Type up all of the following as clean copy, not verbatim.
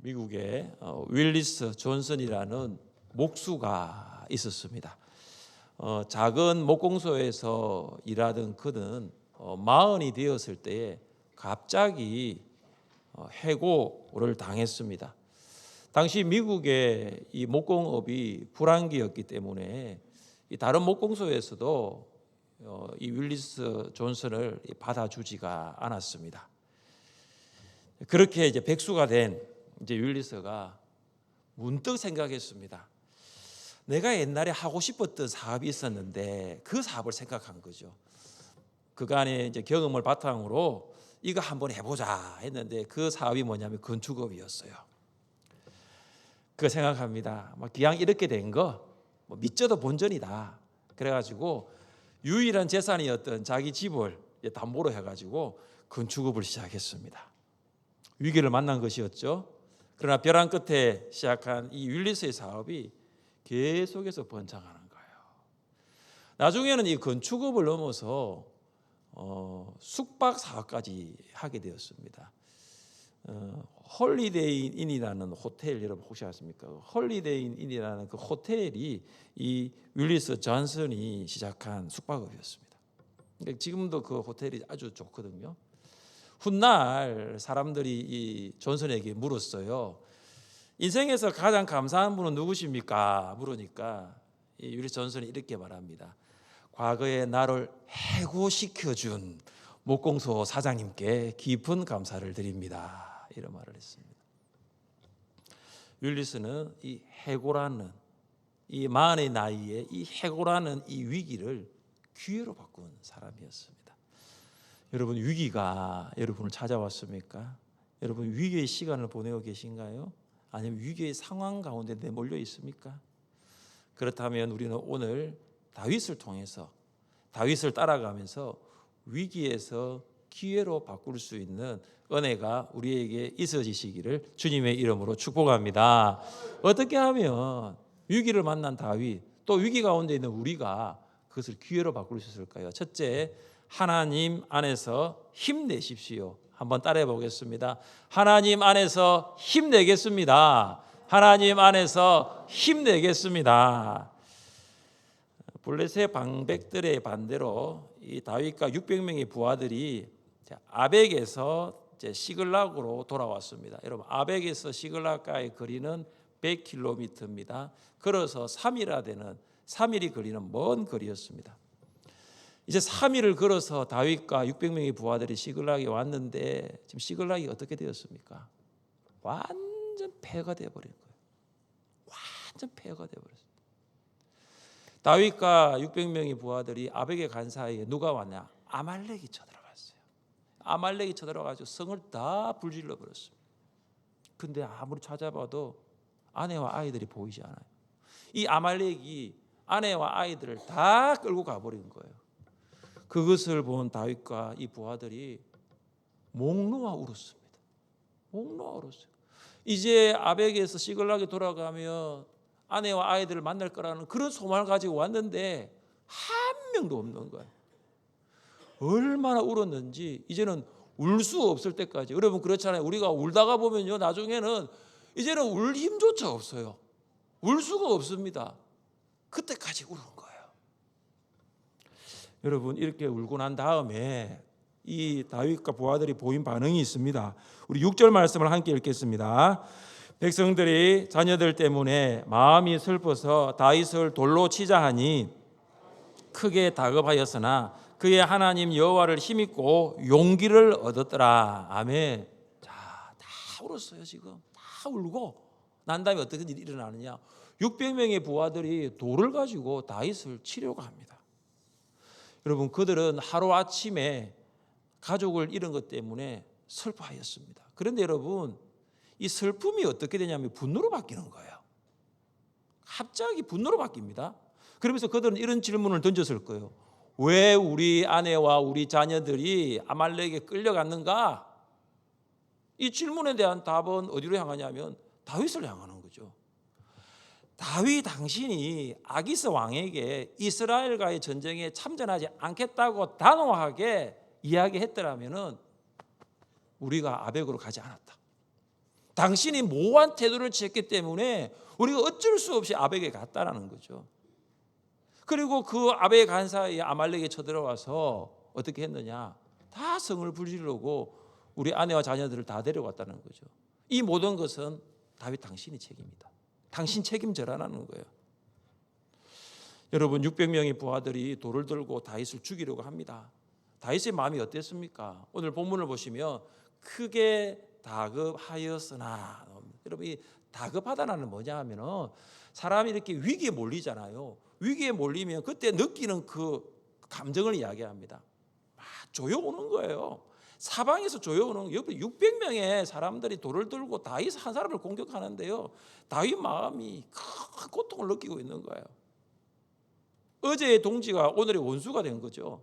미국에 윌리스 존슨이라는 목수가 있었습니다. 작은 목공소에서 일하던 그는 마흔이 되었을 때에 갑자기 해고를 당했습니다. 당시 미국의 이 목공업이 불황기였기 때문에 다른 목공소에서도 이 윌리스 존슨을 받아주지가 않았습니다. 그렇게 이제 백수가 된 이제 윌리스가 문득 생각했습니다. 내가 옛날에 하고 싶었던 사업이 있었는데 그 사업을 생각한 거죠. 그간의 이제 경험을 바탕으로 이거 한번 해보자 했는데 그 사업이 뭐냐면 건축업이었어요. 그 생각합니다. 기왕 이렇게 된 거 믿져도 본전이다. 그래가지고 유일한 재산이었던 자기 집을 담보로 해가지고 건축업을 시작했습니다. 위기를 만난 것이었죠. 그러나 벼랑 끝에 시작한 이 윌리스의 사업이 계속해서 번창하는 거예요. 나중에는 이 건축업을 넘어서 숙박 사업까지 하게 되었습니다. 홀리데이 인이라는 호텔 여러분 혹시 아십니까? 홀리데이 인이라는 그 호텔이 이 윌리스 존슨이 시작한 숙박업이었습니다. 지금도 그 호텔이 아주 좋거든요. 훗날 사람들이 이 존슨에게 물었어요. 인생에서 가장 감사한 분은 누구십니까? 물으니까 이 윌리스 존슨이 이렇게 말합니다. 과거에 나를 해고시켜준 목공소 사장님께 깊은 감사를 드립니다. 이런 말을 했습니다. 윌리스는 이 해고라는 이 마흔의 나이에 이 해고라는 이 위기를 기회로 바꾼 사람이었습니다. 여러분 위기가 여러분을 찾아왔습니까? 여러분 위기의 시간을 보내고 계신가요? 아니면 위기의 상황 가운데 내몰려 있습니까? 그렇다면 우리는 오늘 다윗을 통해서 다윗을 따라가면서 위기에서 기회로 바꿀 수 있는 은혜가 우리에게 있어지시기를 주님의 이름으로 축복합니다. 어떻게 하면 위기를 만난 다윗 또 위기 가운데 있는 우리가 그것을 기회로 바꿀 수 있을까요? 첫째, 하나님 안에서 힘내십시오. 한번 따라해 보겠습니다. 하나님 안에서 힘내겠습니다. 하나님 안에서 힘내겠습니다. 블레셋 방백들의 반대로 이 다윗과 600명의 부하들이 아벡에서 시글락으로 돌아왔습니다. 여러분 아벡에서 시글락까지 거리는 100km입니다. 걸어서 3일이 걸리는 먼 거리였습니다. 이제 3일을 걸어서 다윗과 600명의 부하들이 시글락에 왔는데 지금 시글락이 어떻게 되었습니까? 완전 폐허가 되어버린 거예요. 완전 폐허가 되어버렸어요. 다윗과 600명의 부하들이 아벡에 간 사이에 누가 왔냐? 아말렉이 쳐들어갔어요. 아말렉이 쳐들어가지고 성을 다 불질러 버렸습니다. 근데 아무리 찾아봐도 아내와 아이들이 보이지 않아요. 이 아말렉이 아내와 아이들을 다 끌고 가버린 거예요. 그것을 본 다윗과 이 부하들이 목 놓아 울었습니다. 목 놓아 울었어요. 이제 아벡에서 시글락에 돌아가면 아내와 아이들을 만날 거라는 그런 소망을 가지고 왔는데 한 명도 없는 거예요. 얼마나 울었는지 이제는 울 수 없을 때까지. 여러분 그렇잖아요. 우리가 울다가 보면요 나중에는 이제는 울 힘조차 없어요. 울 수가 없습니다. 그때까지 울은 거예요. 여러분 이렇게 울고 난 다음에 이 다윗과 부하들이 보인 반응이 있습니다. 우리 6절 말씀을 함께 읽겠습니다. 백성들이 자녀들 때문에 마음이 슬퍼서 다윗을 돌로 치자 하니 크게 다급하였으나 그의 하나님 여호와를 힘입고 용기를 얻었더라. 아멘. 자, 다 울었어요. 지금 다 울고 난 다음에 어떻게 일이 일어나느냐? 600명의 부하들이 돌을 가지고 다윗을 치려고 합니다. 여러분 그들은 하루아침에 가족을 잃은 것 때문에 슬퍼하였습니다. 그런데 여러분 이 슬픔이 어떻게 되냐면 분노로 바뀌는 거예요. 갑자기 분노로 바뀝니다. 그러면서 그들은 이런 질문을 던졌을 거예요. 왜 우리 아내와 우리 자녀들이 아말렉에 끌려갔는가? 이 질문에 대한 답은 어디로 향하냐면 다윗을 향하는 거죠. 다윗 당신이 아기스 왕에게 이스라엘과의 전쟁에 참전하지 않겠다고 단호하게 이야기했더라면 우리가 아벡으로 가지 않았다. 당신이 모호한 태도를 취했기 때문에 우리가 어쩔 수 없이 아벡에 갔다라는 거죠. 그리고 그 아벡에 간 사이에 아말렉이 쳐들어와서 어떻게 했느냐? 다 성을 불지르고 우리 아내와 자녀들을 다 데려갔다는 거죠. 이 모든 것은 다윗 당신이 책임이다. 당신 책임져라는 거예요. 여러분 600명의 부하들이 돌을 들고 다윗을 죽이려고 합니다. 다윗의 마음이 어땠습니까? 오늘 본문을 보시면 크게 다급하였으나, 여러분 이 다급하다는 뭐냐 하면은 사람이 이렇게 위기에 몰리잖아요. 위기에 몰리면 그때 느끼는 그 감정을 이야기합니다. 막 조여오는 거예요. 사방에서 조여오는 거예요. 옆에 600명의 사람들이 돌을 들고 다윗 한 사람을 공격하는데요. 다윗 마음이 큰 고통을 느끼고 있는 거예요. 어제의 동지가 오늘의 원수가 된 거죠.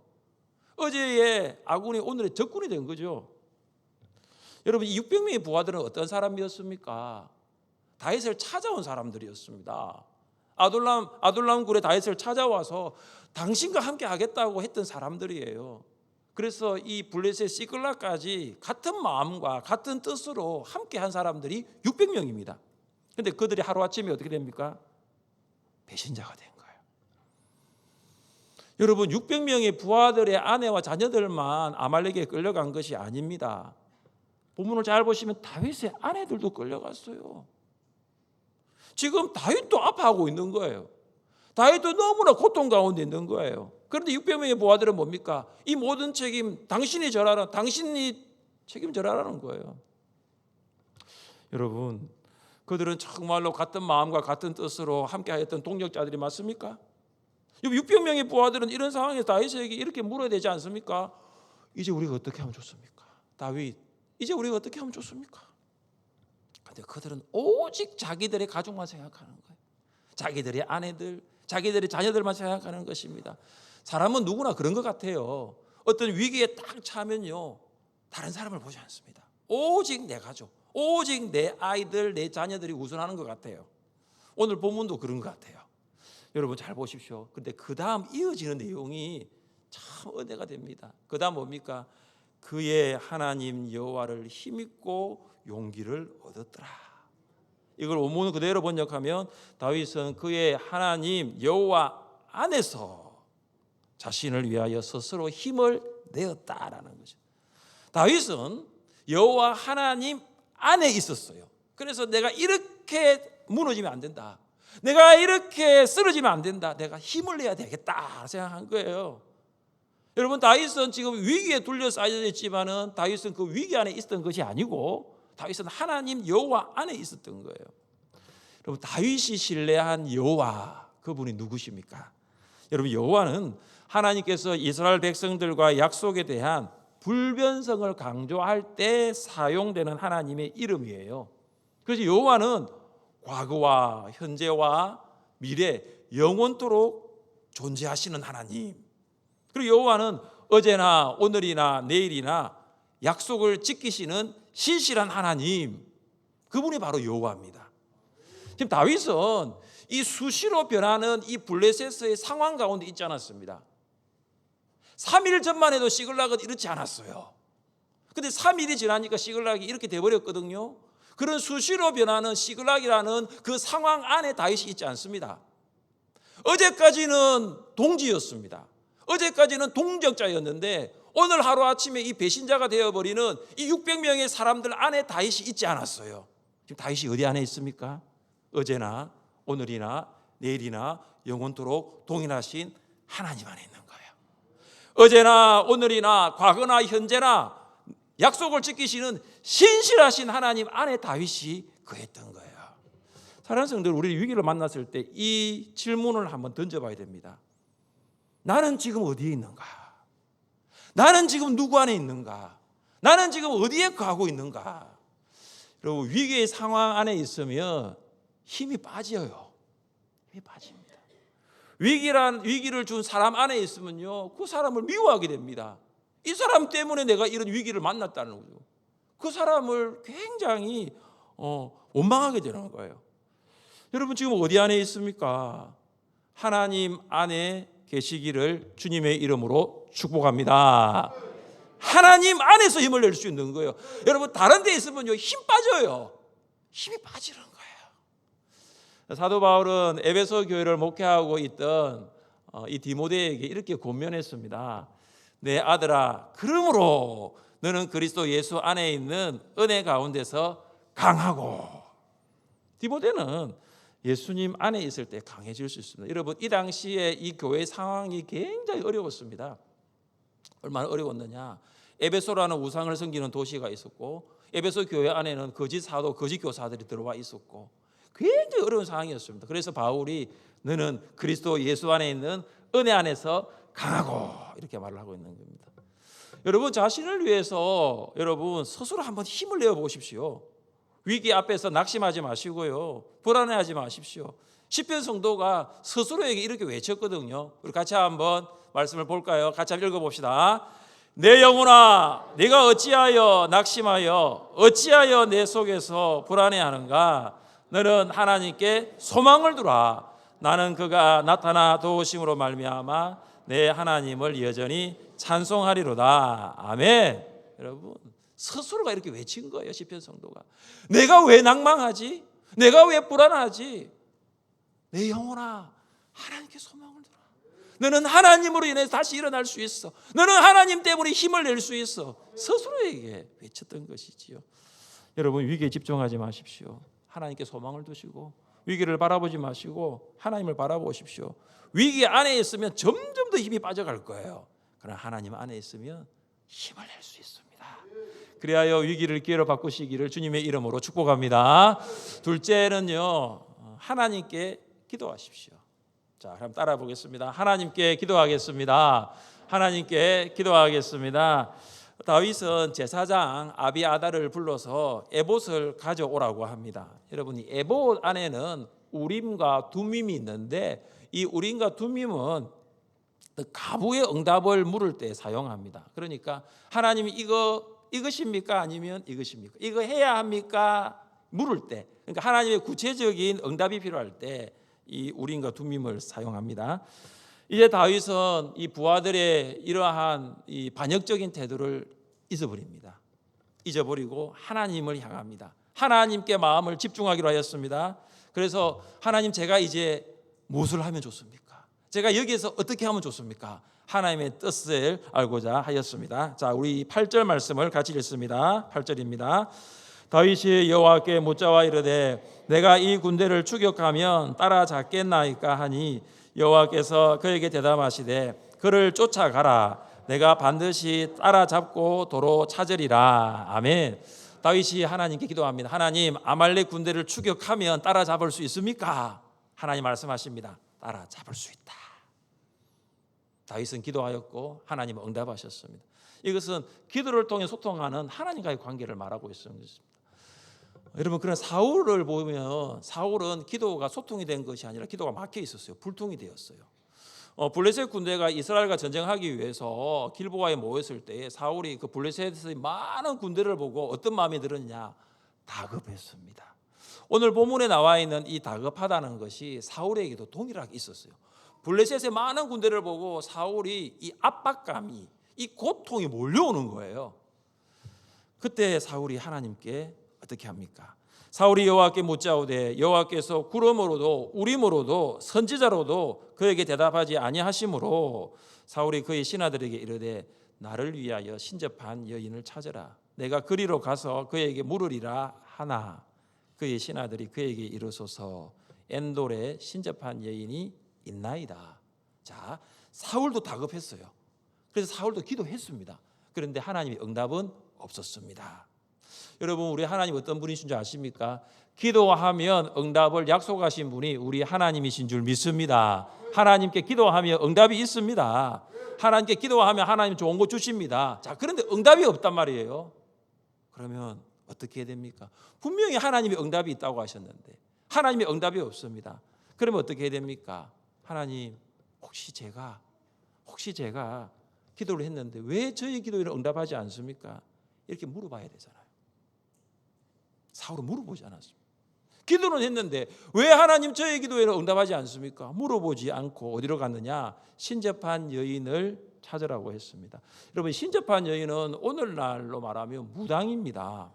어제의 아군이 오늘의 적군이 된 거죠. 여러분 이 600명의 부하들은 어떤 사람이었습니까? 다윗을 찾아온 사람들이었습니다. 아둘람 굴에 다윗을 찾아와서 당신과 함께 하겠다고 했던 사람들이에요. 그래서 이 블레셋 시글락까지 같은 마음과 같은 뜻으로 함께 한 사람들이 600명입니다. 그런데 그들이 하루아침에 어떻게 됩니까? 배신자가 된 거예요. 여러분 600명의 부하들의 아내와 자녀들만 아말렉에 끌려간 것이 아닙니다. 본문을 잘 보시면 다윗의 아내들도 끌려갔어요. 지금 다윗도 아파하고 있는 거예요. 다윗도 너무나 고통 가운데 있는 거예요. 그런데 600명의 부하들은 뭡니까? 이 모든 책임 당신이 져라라, 당신이 책임져라라는 거예요. 여러분 그들은 정말로 같은 마음과 같은 뜻으로 함께하였던 동력자들이 맞습니까? 600명의 부하들은 이런 상황에서 다윗에게 이렇게 물어야 되지 않습니까? 이제 우리가 어떻게 하면 좋습니까? 다윗, 이제 우리가 어떻게 하면 좋습니까? 그런데 그들은 오직 자기들의 가족만 생각하는 거예요. 자기들의 아내들, 자기들의 자녀들만 생각하는 것입니다. 사람은 누구나 그런 것 같아요. 어떤 위기에 딱 차면요, 다른 사람을 보지 않습니다. 오직 내 가족, 오직 내 아이들, 내 자녀들이 우선하는 것 같아요. 오늘 본문도 그런 것 같아요. 여러분 잘 보십시오. 그런데 그 다음 이어지는 내용이 참 은혜가 됩니다. 그 다음 뭡니까? 그의 하나님 여호와를 힘입고 용기를 얻었더라. 이걸 원문 그대로 번역하면 다윗은 그의 하나님 여호와 안에서 자신을 위하여 스스로 힘을 내었다라는 거죠. 다윗은 여호와 하나님 안에 있었어요. 그래서 내가 이렇게 무너지면 안 된다, 내가 이렇게 쓰러지면 안 된다, 내가 힘을 내야 되겠다 생각한 거예요. 여러분 다윗은 지금 위기에 둘러싸여 있지만은 다윗은 그 위기 안에 있었던 것이 아니고 다윗은 하나님 여호와 안에 있었던 거예요. 여러분 다윗이 신뢰한 여호와, 그분이 누구십니까? 여러분 여호와는 하나님께서 이스라엘 백성들과 약속에 대한 불변성을 강조할 때 사용되는 하나님의 이름이에요. 그래서 여호와는 과거와 현재와 미래 영원토록 존재하시는 하나님. 그리고 여호와는 어제나 오늘이나 내일이나 약속을 지키시는 신실한 하나님, 그분이 바로 여호와입니다. 지금 다윗은 이 수시로 변하는 이 블레셋의 상황 가운데 있지 않았습니다. 3일 전만 해도 시글락은 이렇지 않았어요. 그런데 3일이 지나니까 시글락이 이렇게 돼버렸거든요. 그런 수시로 변하는 시글락이라는 그 상황 안에 다윗이 있지 않습니다. 어제까지는 동지였습니다. 어제까지는 동정자였는데 오늘 하루아침에 이 배신자가 되어버리는 이 600명의 사람들 안에 다윗이 있지 않았어요. 지금 다윗이 어디 안에 있습니까? 어제나 오늘이나 내일이나 영원토록 동일하신 하나님 안에 있는 거예요. 어제나 오늘이나 과거나 현재나 약속을 지키시는 신실하신 하나님 안에 다윗이 거했던 거예요. 사랑하는 성도들, 우리 위기를 만났을 때 이 질문을 한번 던져봐야 됩니다. 나는 지금 어디에 있는가? 나는 지금 누구 안에 있는가? 나는 지금 어디에 가고 있는가? 여러분 위기의 상황 안에 있으면 힘이 빠져요. 힘이 빠집니다. 위기를 준 사람 안에 있으면요, 그 사람을 미워하게 됩니다. 이 사람 때문에 내가 이런 위기를 만났다는 거죠. 그 사람을 굉장히 원망하게 되는 거예요. 여러분 지금 어디 안에 있습니까? 하나님 안에 계시기를 주님의 이름으로 축복합니다. 하나님 안에서 힘을 낼 수 있는 거예요. 여러분 다른 데 있으면요 힘 빠져요. 힘이 빠지는 거예요. 사도 바울은 에베소 교회를 목회하고 있던 이 디모데에게 이렇게 권면했습니다. 내 아들아, 그러므로 너는 그리스도 예수 안에 있는 은혜 가운데서 강하고. 디모데는 예수님 안에 있을 때 강해질 수 있습니다. 여러분, 이 당시에 이 교회 상황이 굉장히 어려웠습니다. 얼마나 어려웠느냐? 에베소라는 우상을 섬기는 도시가 있었고, 에베소 교회 안에는 거짓 사도, 거짓 교사들이 들어와 있었고, 굉장히 어려운 상황이었습니다. 그래서 바울이 너는 그리스도 예수 안에 있는 은혜 안에서 강하고, 이렇게 말을 하고 있는 겁니다. 여러분, 자신을 위해서 여러분 스스로 한번 힘을 내어 보십시오. 위기 앞에서 낙심하지 마시고요, 불안해하지 마십시오. 시편 성도가 스스로에게 이렇게 외쳤거든요. 우리 같이 한번 말씀을 볼까요? 같이 한번 읽어봅시다. 내 영혼아, 네가 어찌하여 낙심하여 어찌하여 내 속에서 불안해하는가? 너는 하나님께 소망을 두라. 나는 그가 나타나 도우심으로 말미암아 내 하나님을 여전히 찬송하리로다. 아멘. 여러분, 스스로가 이렇게 외친 거예요. 시편 성도가. 내가 왜 낭망하지? 내가 왜 불안하지? 내 영혼아, 하나님께 소망을 두라. 너는 하나님으로 인해서 다시 일어날 수 있어. 너는 하나님 때문에 힘을 낼 수 있어. 스스로에게 외쳤던 것이지요. 여러분, 위기에 집중하지 마십시오. 하나님께 소망을 두시고 위기를 바라보지 마시고 하나님을 바라보십시오. 위기 안에 있으면 점점 더 힘이 빠져갈 거예요. 그러나 하나님 안에 있으면 힘을 낼 수 있습니다. 그리하여 위기를 기회로 바꾸시기를 주님의 이름으로 축복합니다. 둘째는요, 하나님께 기도하십시오. 자, 그럼 따라 보겠습니다. 하나님께 기도하겠습니다. 하나님께 기도하겠습니다. 다윗은 제사장 아비아달을 불러서 에봇을 가져오라고 합니다. 여러분, 이 에봇 안에는 우림과 둠밈이 있는데 이 우림과 둠밈은 가부의 응답을 물을 때 사용합니다. 그러니까 하나님이 이것입니까? 아니면 이것입니까? 이거 해야 합니까? 물을 때. 그러니까 하나님의 구체적인 응답이 필요할 때 이 우림과 둠밈을 사용합니다. 이제 다윗은 이 부하들의 이러한 이 반역적인 태도를 잊어버립니다. 잊어버리고 하나님을 향합니다. 하나님께 마음을 집중하기로 하였습니다. 그래서 하나님, 제가 이제 무엇을 하면 좋습니까? 제가 여기에서 어떻게 하면 좋습니까? 하나님의 뜻을 알고자 하였습니다. 자, 우리 8절 말씀을 같이 읽습니다. 8절입니다. 다윗이 여호와께 묻자와 이르되 내가 이 군대를 추격하면 따라잡겠나이까 하니 여호와께서 그에게 대답하시되 그를 쫓아가라. 내가 반드시 따라잡고 도로 찾으리라. 아멘. 다윗이 하나님께 기도합니다. 하나님, 아말렉 군대를 추격하면 따라잡을 수 있습니까? 하나님 말씀하십니다. 따라잡을 수 있다. 다윗은 기도하였고 하나님은 응답하셨습니다. 이것은 기도를 통해 소통하는 하나님과의 관계를 말하고 있습니다. 여러분, 그런 사울을 보면 사울은 기도가 소통이 된 것이 아니라 기도가 막혀 있었어요. 불통이 되었어요. 블레셋 군대가 이스라엘과 전쟁하기 위해서 길보아에 모였을 때 사울이 그 블레셋의 많은 군대를 보고 어떤 마음이 들었냐? 다급했습니다. 오늘 본문에 나와 있는 이 다급하다는 것이 사울에게도 동일하게 있었어요. 블레셋의 많은 군대를 보고 사울이 이 압박감이, 이 고통이 몰려오는 거예요. 그때 사울이 하나님께 어떻게 합니까? 사울이 여호와께 묻자오되 여호와께서 구름으로도 우림으로도 선지자로도 그에게 대답하지 아니하심으로 사울이 그의 신하들에게 이르되 나를 위하여 신접한 여인을 찾으라. 내가 그리로 가서 그에게 물으리라 하나 그의 신하들이 그에게 이르소서 엔돌에 신접한 여인이 있나이다. 자, 사울도 다급했어요. 그래서 사울도 기도했습니다. 그런데 하나님의 응답은 없었습니다. 여러분, 우리 하나님 어떤 분이신 줄 아십니까? 기도하면 응답을 약속하신 분이 우리 하나님이신 줄 믿습니다. 하나님께 기도하면 응답이 있습니다. 하나님께 기도하면 하나님 좋은 거 주십니다. 자, 그런데 응답이 없단 말이에요. 그러면 어떻게 해야 됩니까? 분명히 하나님의 응답이 있다고 하셨는데 하나님의 응답이 없습니다. 그러면 어떻게 해야 됩니까? 하나님, 혹시 제가 기도를 했는데 왜 저희 기도를 응답하지 않습니까? 이렇게 물어봐야 되잖아요. 사울은 물어보지 않았습니다. 기도는 했는데 왜 하나님 저의 기도에는 응답하지 않습니까? 물어보지 않고 어디로 갔느냐? 신접한 여인을 찾으라고 했습니다. 여러분, 신접한 여인은 오늘날로 말하면 무당입니다.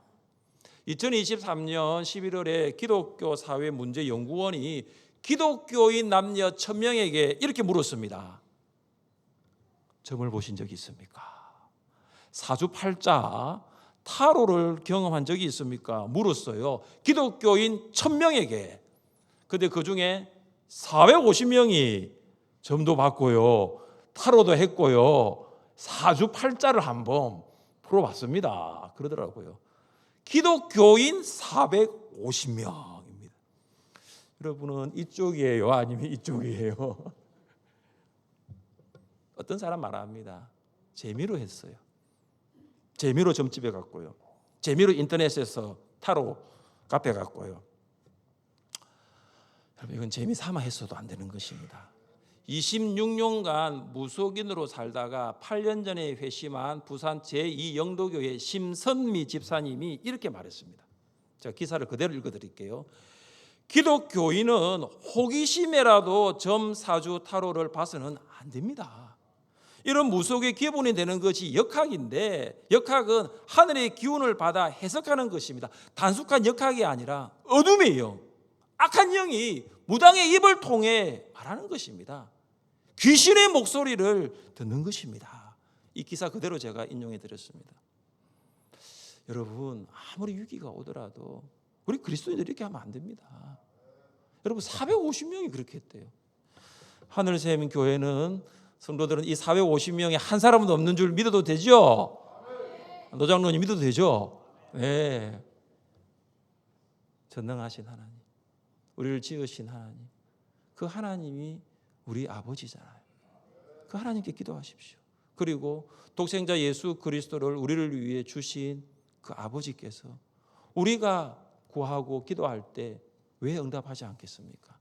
2023년 11월에 기독교 사회 문제 연구원이 기독교인 남녀 1000명에게 이렇게 물었습니다. 점을 보신 적이 있습니까? 사주팔자 타로를 경험한 적이 있습니까? 물었어요. 기독교인 1000명에게. 근데 그중에 450명이 점도 봤고요, 타로도 했고요, 사주팔자를 한번 풀어봤습니다. 그러더라고요. 기독교인 450명입니다. 여러분은 이쪽이에요? 아니면 이쪽이에요? 어떤 사람 말합니다. 재미로 했어요. 재미로 점집에 갔고요, 재미로 인터넷에서 타로 카페 갔고요. 여러분, 이건 재미 삼아 했어도 안 되는 것입니다. 26년간 무속인으로 살다가 8년 전에 회심한 부산 제2영도교회 심선미 집사님이 이렇게 말했습니다. 제가 기사를 그대로 읽어드릴게요. 기독교인은 호기심에라도 점사주 타로를 봐서는 안 됩니다. 이런 무속의 기본이 되는 것이 역학인데, 역학은 하늘의 기운을 받아 해석하는 것입니다. 단순한 역학이 아니라 어둠의 영, 악한 영이 무당의 입을 통해 말하는 것입니다. 귀신의 목소리를 듣는 것입니다. 이 기사 그대로 제가 인용해 드렸습니다. 여러분, 아무리 위기가 오더라도 우리 그리스도인들이 이렇게 하면 안 됩니다. 여러분, 450명이 그렇게 했대요. 하늘샘 교회는 성도들은 이 450명에 한 사람도 없는 줄 믿어도 되죠? 노장로님 믿어도 되죠? 네. 전능하신 하나님, 우리를 지으신 하나님, 그 하나님이 우리 아버지잖아요. 그 하나님께 기도하십시오. 그리고 독생자 예수 그리스도를 우리를 위해 주신 그 아버지께서 우리가 구하고 기도할 때 왜 응답하지 않겠습니까?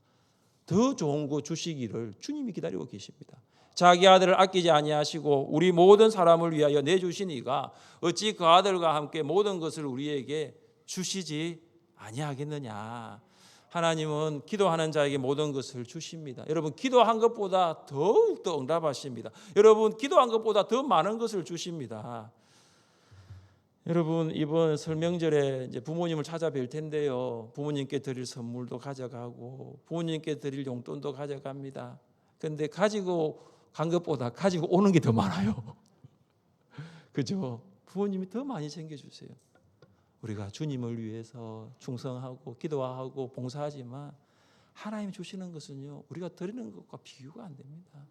더 좋은 거 주시기를 주님이 기다리고 계십니다. 자기 아들을 아끼지 아니하시고 우리 모든 사람을 위하여 내주신 이가 어찌 그 아들과 함께 모든 것을 우리에게 주시지 아니하겠느냐. 하나님은 기도하는 자에게 모든 것을 주십니다. 여러분, 기도한 것보다 더욱더 응답하십니다. 여러분, 기도한 것보다 더 많은 것을 주십니다. 여러분, 이번 설명절에 이제 부모님을 찾아뵐 텐데요, 부모님께 드릴 선물도 가져가고 부모님께 드릴 용돈도 가져갑니다. 그런데 가지고 간 것보다 가지고 오는 게 더 많아요. 그죠? 부모님이 더 많이 챙겨주세요. 우리가 주님을 위해서 충성하고 기도하고 봉사하지만 하나님이 주시는 것은요, 우리가 드리는 것과 비교가 안 됩니다.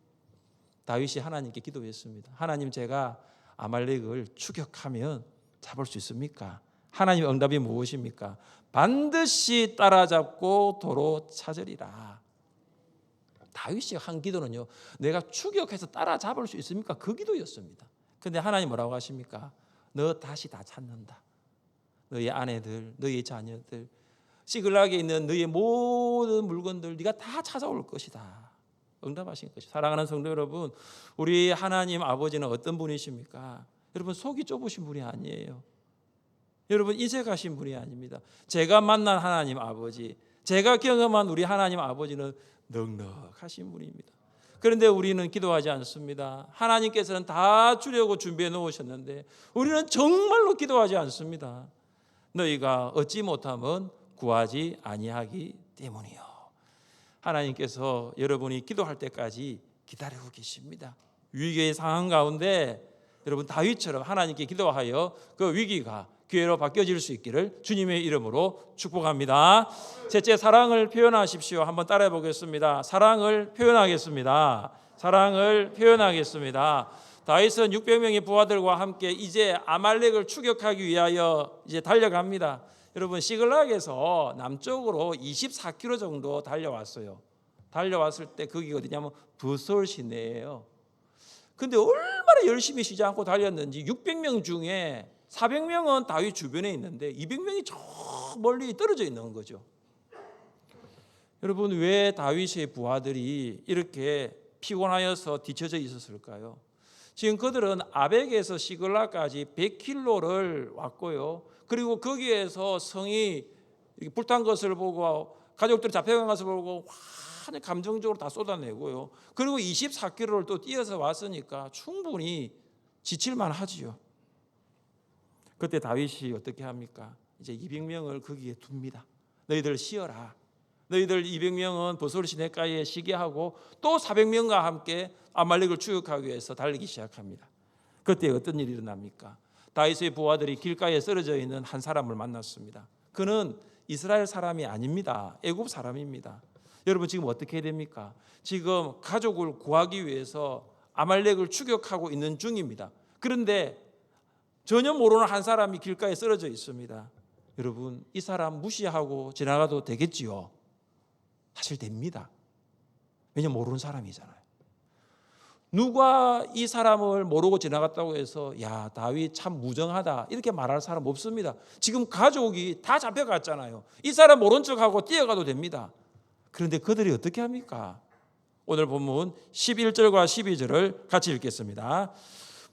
다윗이 하나님께 기도했습니다. 하나님, 제가 아말렉을 추격하면 잡을 수 있습니까? 하나님의 응답이 무엇입니까? 반드시 따라잡고 도로 찾으리라. 다윗이 한 기도는요, 내가 추격해서 따라잡을 수 있습니까? 그 기도였습니다. 그런데 하나님 뭐라고 하십니까? 너 다시 다 찾는다. 너의 아내들, 너의 자녀들, 시글락에 있는 너의 모든 물건들 네가 다 찾아올 것이다. 응답하신 것이. 사랑하는 성도 여러분, 우리 하나님 아버지는 어떤 분이십니까? 여러분, 속이 좁으신 분이 아니에요. 여러분, 이색하신 분이 아닙니다. 제가 만난 하나님 아버지, 제가 경험한 우리 하나님 아버지는 넉넉하신 분입니다. 그런데 우리는 기도하지 않습니다. 하나님께서는 다 주려고 준비해 놓으셨는데 우리는 정말로 기도하지 않습니다. 너희가 얻지 못하면 구하지 아니하기 때문이요. 하나님께서 여러분이 기도할 때까지 기다리고 계십니다. 위기의 상황 가운데 여러분, 다윗처럼 하나님께 기도하여 그 위기가 기회로 바뀌어질 수 있기를 주님의 이름으로 축복합니다. 셋째, 사랑을 표현하십시오. 한번 따라해 보겠습니다. 사랑을 표현하겠습니다. 사랑을 표현하겠습니다. 다윗은 600명의 부하들과 함께 이제 아말렉을 추격하기 위하여 이제 달려갑니다. 여러분, 시글락에서 남쪽으로 24km 정도 달려왔어요. 달려왔을 때 거기가 어디냐면 부솔 시내예요. 근데 얼마나 열심히 쉬지 않고 달렸는지 600명 중에 400명은 다윗 주변에 있는데 200명이 저 멀리 떨어져 있는 거죠. 여러분, 왜 다윗의 부하들이 이렇게 피곤하여서 뒤처져 있었을까요? 지금 그들은 아벡에서 시글락까지 100km를 왔고요. 그리고 거기에서 성이 불탄 것을 보고 가족들이 잡혀간 것을 보고 완전 감정적으로 다 쏟아내고요. 그리고 24km를 또 뛰어서 왔으니까 충분히 지칠만 하지요. 그때 다윗이 어떻게 합니까? 이제 200명을 거기에 둡니다. 너희들 쉬어라. 너희들 200명은 보솔 시내가에 쉬게 하고 또 400명과 함께 아말렉을 추격하기 위해서 달리기 시작합니다. 그때 어떤 일이 일어납니까? 다윗의 부하들이 길가에 쓰러져 있는 한 사람을 만났습니다. 그는 이스라엘 사람이 아닙니다. 애굽 사람입니다. 여러분 지금 어떻게 해야 됩니까? 지금 가족을 구하기 위해서 아말렉을 추격하고 있는 중입니다. 그런데 전혀 모르는 한 사람이 길가에 쓰러져 있습니다. 여러분 이 사람 무시하고 지나가도 되겠지요? 사실 됩니다. 왜냐하면 모르는 사람이잖아요. 누가 이 사람을 모르고 지나갔다고 해서 야 다윗 참 무정하다 이렇게 말할 사람 없습니다. 지금 가족이 다 잡혀갔잖아요. 이 사람 모른 척하고 뛰어가도 됩니다. 그런데 그들이 어떻게 합니까? 오늘 본문 11절과 12절을 같이 읽겠습니다.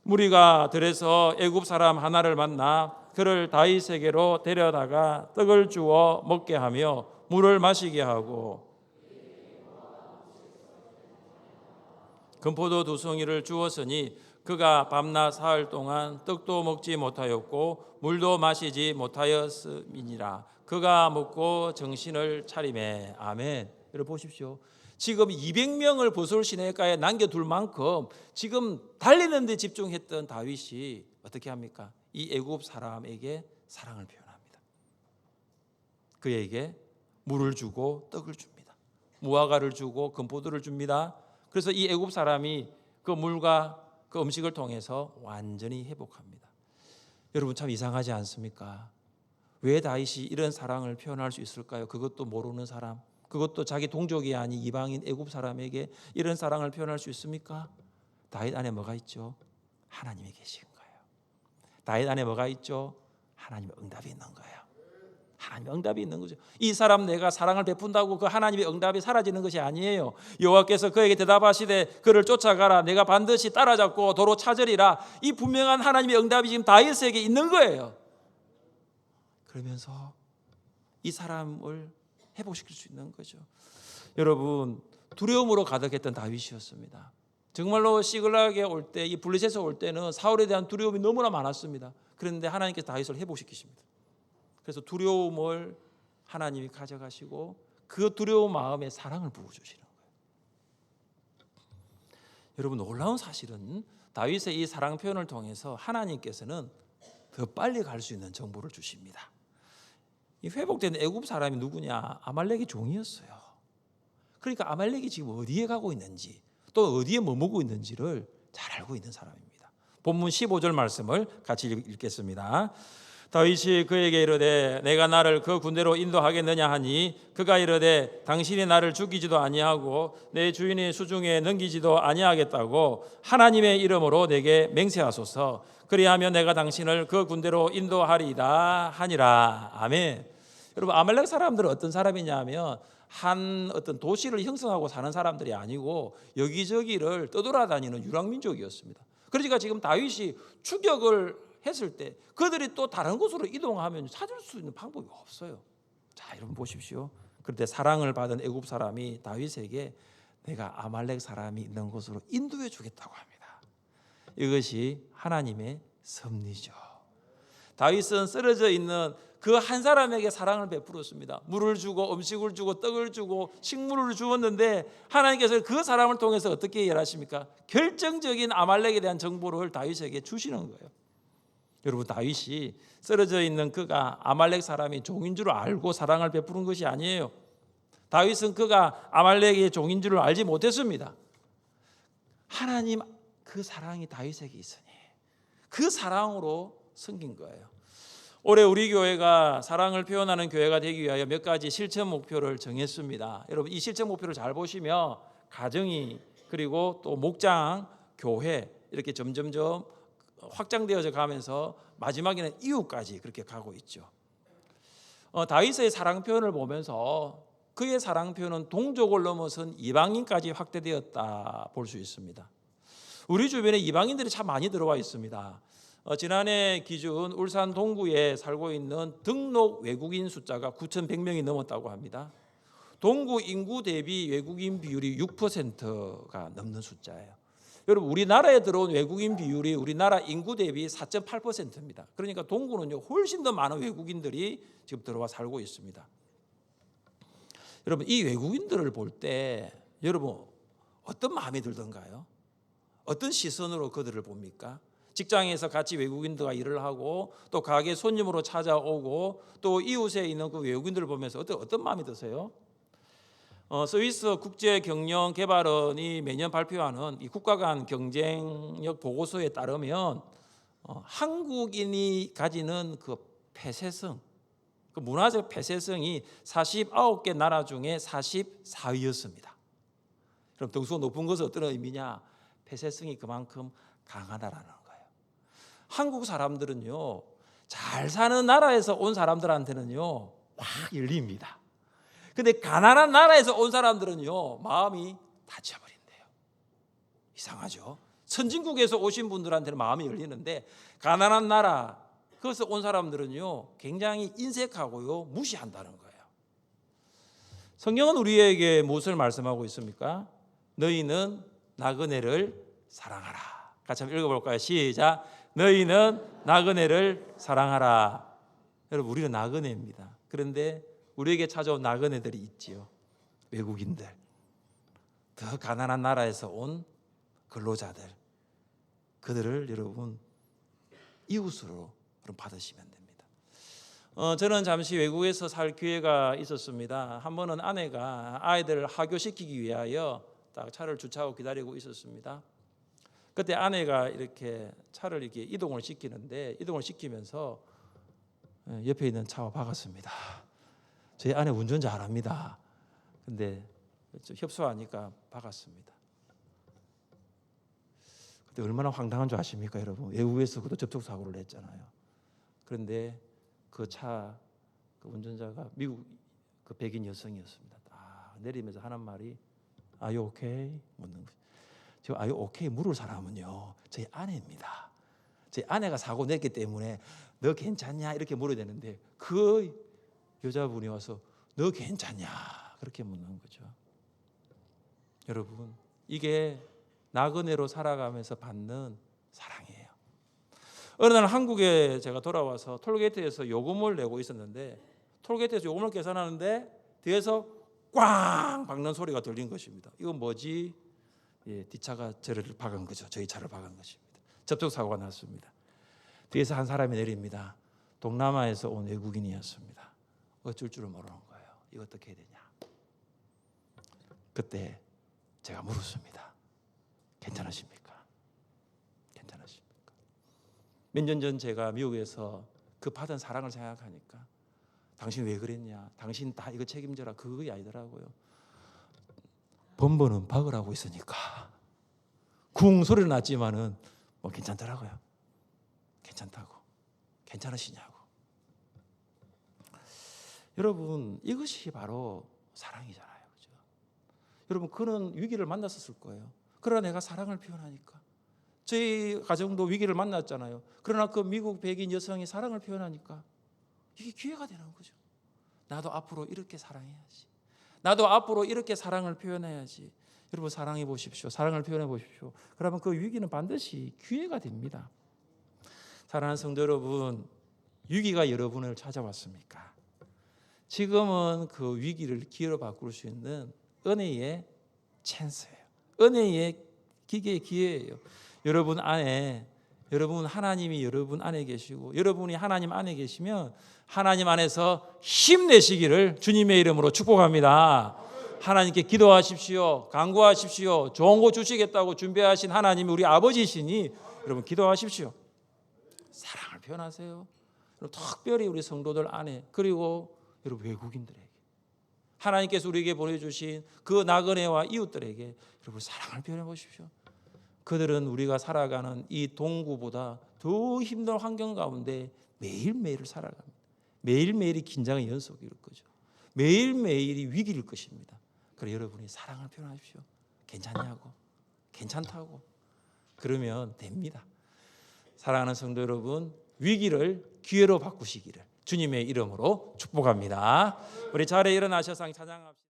무리가 들에서 애굽 사람 하나를 만나 그를 다윗에게로 데려다가 떡을 주어 먹게 하며 물을 마시게 하고 금포도 2송이를 주었으니 그가 밤낮 사흘 동안 떡도 먹지 못하였고 물도 마시지 못하였음이니라. 그가 먹고 정신을 차리매. 아멘. 여러분 보십시오. 지금 200명을 보솔 시내가에 남겨둘 만큼 지금 달리는 데 집중했던 다윗이 어떻게 합니까? 이 애굽 사람에게 사랑을 표현합니다. 그에게 물을 주고 떡을 줍니다. 무화과를 주고 금포도를 줍니다. 그래서 이 애굽 사람이 그 물과 그 음식을 통해서 완전히 회복합니다. 여러분 참 이상하지 않습니까? 왜 다윗이 이런 사랑을 표현할 수 있을까요? 그것도 모르는 사람, 그것도 자기 동족이 아닌 이방인 애굽 사람에게 이런 사랑을 표현할 수 있습니까? 다윗 안에 뭐가 있죠? 하나님이 계신 거예요. 다윗 안에 뭐가 있죠? 하나님의 응답이 있는 거예요. 하나님의 응답이 있는 거죠. 이 사람 내가 사랑을 베푼다고 그 하나님의 응답이 사라지는 것이 아니에요. 여호와께서 그에게 대답하시되 그를 쫓아가라. 내가 반드시 따라잡고 도로 찾으리라. 이 분명한 하나님의 응답이 지금 다윗에게 있는 거예요. 그러면서 이 사람을 회복시킬 수 있는 거죠. 여러분 두려움으로 가득했던 다윗이었습니다. 정말로 시글락에 올 때, 이 블레셋에 올 때는 사울에 대한 두려움이 너무나 많았습니다. 그런데 하나님께서 다윗을 회복시키십니다. 그래서 두려움을 하나님이 가져가시고 그 두려운 마음에 사랑을 부어주시는 거예요. 여러분 놀라운 사실은 다윗의 이 사랑 표현을 통해서 하나님께서는 더 빨리 갈 수 있는 정보를 주십니다. 이 회복된 애굽 사람이 누구냐? 아말렉의 종이었어요. 그러니까 아말렉이 지금 어디에 가고 있는지 또 어디에 머무고 있는지를 잘 알고 있는 사람입니다. 본문 15절 말씀을 같이 읽겠습니다. 다윗이 그에게 이르되 내가 나를 그 군대로 인도하겠느냐 하니 그가 이르되 당신이 나를 죽이지도 아니하고 내 주인의 수중에 넘기지도 아니하겠다고 하나님의 이름으로 내게 맹세하소서. 그리하면 내가 당신을 그 군대로 인도하리이다 하니라. 아멘. 여러분 아말렉 사람들은 어떤 사람이냐 하면 한 어떤 도시를 형성하고 사는 사람들이 아니고 여기저기를 떠돌아다니는 유랑민족이었습니다. 그러니까 지금 다윗이 추격을 했을 때 그들이 또 다른 곳으로 이동하면 찾을 수 있는 방법이 없어요. 자, 여러분 보십시오. 그런데 사랑을 받은 애굽 사람이 다윗에게 내가 아말렉 사람이 있는 곳으로 인도해 주겠다고 합니다. 이것이 하나님의 섭리죠. 다윗은 쓰러져 있는 그 한 사람에게 사랑을 베풀었습니다. 물을 주고 음식을 주고 떡을 주고 식물을 주었는데 하나님께서 그 사람을 통해서 어떻게 일하십니까? 결정적인 아말렉에 대한 정보를 다윗에게 주시는 거예요. 여러분 다윗이 쓰러져 있는 그가 아말렉 사람이 종인 줄 알고 사랑을 베푸는 것이 아니에요. 다윗은 그가 아말렉의 종인 줄 알지 못했습니다. 하나님 그 사랑이 다윗에게 있으니 그 사랑으로 섬긴 거예요. 올해 우리 교회가 사랑을 표현하는 교회가 되기 위하여 몇 가지 실천 목표를 정했습니다. 여러분 이 실천 목표를 잘 보시면 가정이 그리고 또 목장, 교회 이렇게 점점점 확장되어져 가면서 마지막에는 이웃까지 그렇게 가고 있죠. 다윗의 사랑 표현을 보면서 그의 사랑 표현은 동족을 넘어선 이방인까지 확대되었다 볼 수 있습니다. 우리 주변에 이방인들이 참 많이 들어와 있습니다. 지난해 기준 울산 동구에 살고 있는 등록 외국인 숫자가 9,100명이 넘었다고 합니다. 동구 인구 대비 외국인 비율이 6%가 넘는 숫자예요. 여러분 우리나라에 들어온 외국인 비율이 우리나라 인구 대비 4.8%입니다. 그러니까 동구는요 훨씬 더 많은 외국인들이 지금 들어와 살고 있습니다. 여러분 이 외국인들을 볼 때 여러분 어떤 마음이 들던가요? 어떤 시선으로 그들을 봅니까? 직장에서 같이 외국인들과 일을 하고 또 가게 손님으로 찾아오고 또 이웃에 있는 그 외국인들을 보면서 어떤 마음이 드세요? 스위스 국제경영개발원이 매년 발표하는 이 국가 간 경쟁력 보고서에 따르면 한국인이 가지는 그 폐쇄성, 그 문화적 폐쇄성이 49개 나라 중에 44위였습니다. 그럼 등수가 높은 것은 어떤 의미냐? 폐쇄성이 그만큼 강하다라는 거예요. 한국 사람들은요, 잘 사는 나라에서 온 사람들한테는요, 확 열립니다. 근데 가난한 나라에서 온 사람들은요, 마음이 닫혀버린대요. 이상하죠? 선진국에서 오신 분들한테는 마음이 열리는데 가난한 나라, 거기서 온 사람들은요, 굉장히 인색하고요, 무시한다는 거예요. 성경은 우리에게 무엇을 말씀하고 있습니까? 너희는 나그네를 사랑하라. 같이 한번 읽어볼까요? 시작. 너희는 나그네를 사랑하라. 여러분 우리는 나그네입니다. 그런데 우리에게 찾아온 나그네들이 있지요. 외국인들, 더 가난한 나라에서 온 근로자들, 그들을 여러분 이웃으로 받으시면 됩니다. 저는 잠시 외국에서 살 기회가 있었습니다. 한 번은 아내가 아이들을 하교시키기 위하여 딱 차를 주차하고 기다리고 있었습니다. 그때 아내가 이렇게 차를 이렇게 이동을 시키면서 옆에 있는 차와 박았습니다. 저희 아내 운전 잘합니다. 근데 협소하니까 박았습니다. 그때 얼마나 황당한 줄 아십니까, 여러분? 외국에서 그도 접촉 사고를 냈잖아요. 그런데 그 운전자가 미국 그 백인 여성이었습니다. 내리면서 하는 말이 Are you okay? 묻는 거죠. 지금 Are you okay? 물을 사람은요, 저희 아내입니다. 저희 아내가 사고 냈기 때문에 너 괜찮냐? 이렇게 물어야 되는데 그 여자분이 와서 너 괜찮냐? 그렇게 묻는 거죠. 여러분, 이게 나그네로 살아가면서 받는 사랑이에요. 어느 날 한국에 제가 돌아와서 톨게이트에서 요금을 내고 있었는데 톨게이트에서 요금을 계산하는데 뒤에서 꽝 박는 소리가 들린 것입니다. 이건 뭐지? 뒷차가 저를 박은 거죠. 저희 차를 박은 것입니다. 접촉 사고가 났습니다. 뒤에서 한 사람이 내립니다. 동남아에서 온 외국인이었습니다. 어쩔 줄을 모르는 거예요. 이거 어떻게 해야 되냐? 그때 제가 물었습니다. 괜찮으십니까? 괜찮으십니까? 몇 년 전 제가 미국에서 그 받은 사랑을 생각하니까 당신 왜 그랬냐? 당신 다 이거 책임져라. 그게 아니더라고요. 번번은 박으라고 있으니까 쿵 소리는 났지만은 뭐 괜찮더라고요. 괜찮다고. 괜찮으시냐고. 여러분 이것이 바로 사랑이잖아요. 그죠? 여러분 그는 위기를 만났었을 거예요. 그러나 내가 사랑을 표현하니까 저희 가정도 위기를 만났잖아요. 그러나 그 미국 백인 여성이 사랑을 표현하니까 이게 기회가 되는 거죠. 나도 앞으로 이렇게 사랑해야지. 나도 앞으로 이렇게 사랑을 표현해야지. 여러분 사랑해 보십시오. 사랑을 표현해 보십시오. 그러면 그 위기는 반드시 기회가 됩니다. 사랑하는 성도 여러분, 위기가 여러분을 찾아왔습니까? 지금은 그 위기를 기회로 바꿀 수 있는 은혜의 찬스예요. 은혜의 기회예요. 여러분 안에, 여러분 하나님이 여러분 안에 계시고 여러분이 하나님 안에 계시면 하나님 안에서 힘내시기를 주님의 이름으로 축복합니다. 하나님께 기도하십시오. 간구하십시오. 좋은 거 주시겠다고 준비하신 하나님이 우리 아버지시니 여러분 기도하십시오. 사랑을 표현하세요. 특별히 우리 성도들 안에 그리고 여러분 외국인들에게 하나님께서 우리에게 보내주신 그 나그네와 이웃들에게 여러분 사랑을 표현해 보십시오. 그들은 우리가 살아가는 이 동구보다 더 힘든 환경 가운데 매일매일을 살아갑니다. 매일매일이 긴장의 연속일 거죠. 매일매일이 위기일 것입니다. 그래서 여러분이 사랑을 표현하십시오. 괜찮냐고, 괜찮다고. 그러면 됩니다. 사랑하는 성도 여러분, 위기를 기회로 바꾸시기를 주님의 이름으로 축복합니다. 우리 자리에 일어나셔서 찬양합시다.